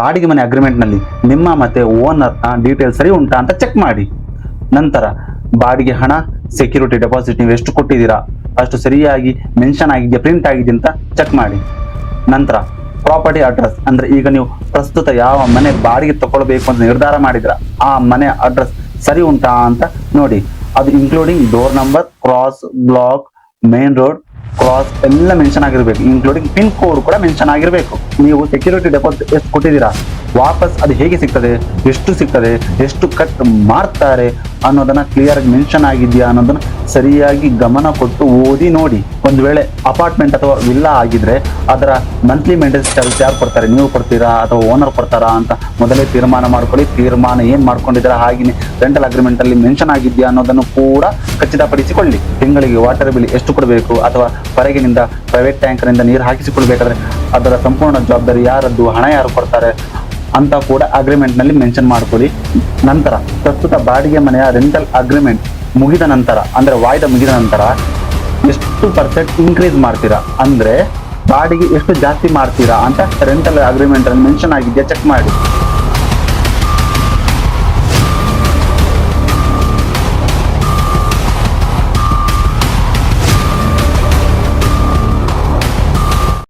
ಬಾಡಿಗೆ ಮನೆ ಅಗ್ರಿಮೆಂಟ್ ನಲ್ಲಿ ನಿಮ್ಮ ಮತ್ತೆ ಓನರ್ ಡೀಟೇಲ್ಸ್ ಸರಿ ಉಂಟಾ ಅಂತ ಚೆಕ್ ಮಾಡಿ. ನಂತರ ಬಾಡಿಗೆ ಹಣ, ಸೆಕ್ಯೂರಿಟಿ ಡೆಪಾಸಿಟ್ ನೀವು ಎಷ್ಟು ಕೊಟ್ಟಿದ್ದೀರಾ ಅಷ್ಟು ಸರಿಯಾಗಿ ಮೆನ್ಷನ್ ಆಗಿದೆಯಾ, ಪ್ರಿಂಟ್ ಆಗಿದೆ ಅಂತ ಚೆಕ್ ಮಾಡಿ. ನಂತರ ಪ್ರಾಪರ್ಟಿ ಅಡ್ರೆಸ್ ಅಂದ್ರೆ ಈಗ ನೀವು ಪ್ರಸ್ತುತ ಯಾವ ಮನೆ ಬಾಡಿಗೆ ತಗೊಳ್ಬೇಕು ಅಂತ ನಿರ್ಧಾರ ಮಾಡಿದ್ರ ಆ ಮನೆ ಅಡ್ರೆಸ್ ಸರಿ ಉಂಟಾ ಅಂತ ನೋಡಿ. ಅದು including door number, cross, block, main road, cross ಎಲ್ಲ ಮೆನ್ಷನ್ ಆಗಿರ್ಬೇಕು. ಇನ್ಕ್ಲೂಡಿಂಗ್ ಪಿನ್ ಕೋಡ್ ಕೂಡ ಮೆನ್ಷನ್ ಆಗಿರ್ಬೇಕು. ನೀವು ಸೆಕ್ಯೂರಿಟಿ ಡೆಪಾಸಿಟ್ ಎಷ್ಟು ಕೊಟ್ಟಿದ್ದೀರಾ, ವಾಪಸ್ ಅದು ಹೇಗೆ ಸಿಗ್ತದೆ, ಎಷ್ಟು ಸಿಗ್ತದೆ, ಎಷ್ಟು ಕಟ್ ಮಾಡ್ತಾರೆ ಅನ್ನೋದನ್ನ ಕ್ಲಿಯರ್ ಆಗಿ ಮೆನ್ಷನ್ ಆಗಿದೆಯಾ ಅನ್ನೋದನ್ನ ಸರಿಯಾಗಿ ಗಮನ ಕೊಟ್ಟು ಓದಿ ನೋಡಿ. ಒಂದು ವೇಳೆ ಅಪಾರ್ಟ್ಮೆಂಟ್ ಅಥವಾ ವಿಲ್ಲಾ ಆಗಿದ್ರೆ ಅದರ ಮಂತ್ಲಿ ಮೇಂಟೆನೆನ್ಸ್ ಚಾರ್ಜ್ ಯಾರು ಕೊಡ್ತಾರೆ, ನೀವು ಕೊಡ್ತೀರಾ ಅಥವಾ ಓನರ್ ಕೊಡ್ತಾರಾ ಅಂತ ಮೊದಲೇ ತೀರ್ಮಾನ ಮಾಡ್ಕೊಳ್ಳಿ. ತೀರ್ಮಾನ ಏನ್ ಮಾಡ್ಕೊಂಡಿದ್ದೀರಾ ಹಾಗೆಯೇ ರೆಂಟಲ್ ಅಗ್ರಿಮೆಂಟ್ ಅಲ್ಲಿ ಮೆನ್ಷನ್ ಆಗಿದೆಯಾ ಅನ್ನೋದನ್ನು ಕೂಡ ಖಚಿತಪಡಿಸಿಕೊಳ್ಳಿ. ತಿಂಗಳಿಗೆ ವಾಟರ್ ಬಿಲ್ ಎಷ್ಟು ಕೊಡಬೇಕು ಅಥವಾ ಹೊರಗಿನಿಂದ ಪ್ರೈವೇಟ್ ಟ್ಯಾಂಕರ್ನಿಂದ ನೀರು ಹಾಕಿಸಿಕೊಳ್ಬೇಕಾದ್ರೆ ಅದರ ಸಂಪೂರ್ಣ ಜವಾಬ್ದಾರಿ ಯಾರದ್ದು, ಹಣ ಯಾರು ಕೊಡ್ತಾರೆ ಅಂತ ಕೂಡ ಅಗ್ರಿಮೆಂಟ್ ನಲ್ಲಿ ಮೆನ್ಷನ್ ಮಾಡ್ಕೊಳ್ಳಿ. ನಂತರ ಪ್ರಸ್ತುತ ಬಾಡಿಗೆ ಮನೆಯ ರೆಂಟಲ್ ಅಗ್ರಿಮೆಂಟ್ ಮುಗಿದ ನಂತರ ಅಂದ್ರೆ ವಾಯ್ದೆ ಮುಗಿದ ನಂತರ ಎಷ್ಟು % ಇನ್ಕ್ರೀಸ್ ಮಾಡ್ತೀರಾ, ಅಂದ್ರೆ ಬಾಡಿಗೆ ಎಷ್ಟು ಜಾಸ್ತಿ ಮಾಡ್ತೀರಾ ಅಂತ ರೆಂಟಲ್ ಅಗ್ರಿಮೆಂಟ್ ಅಲ್ಲಿ ಮೆನ್ಷನ್ ಆಗಿದೆಯಾ ಚೆಕ್ ಮಾಡಿ.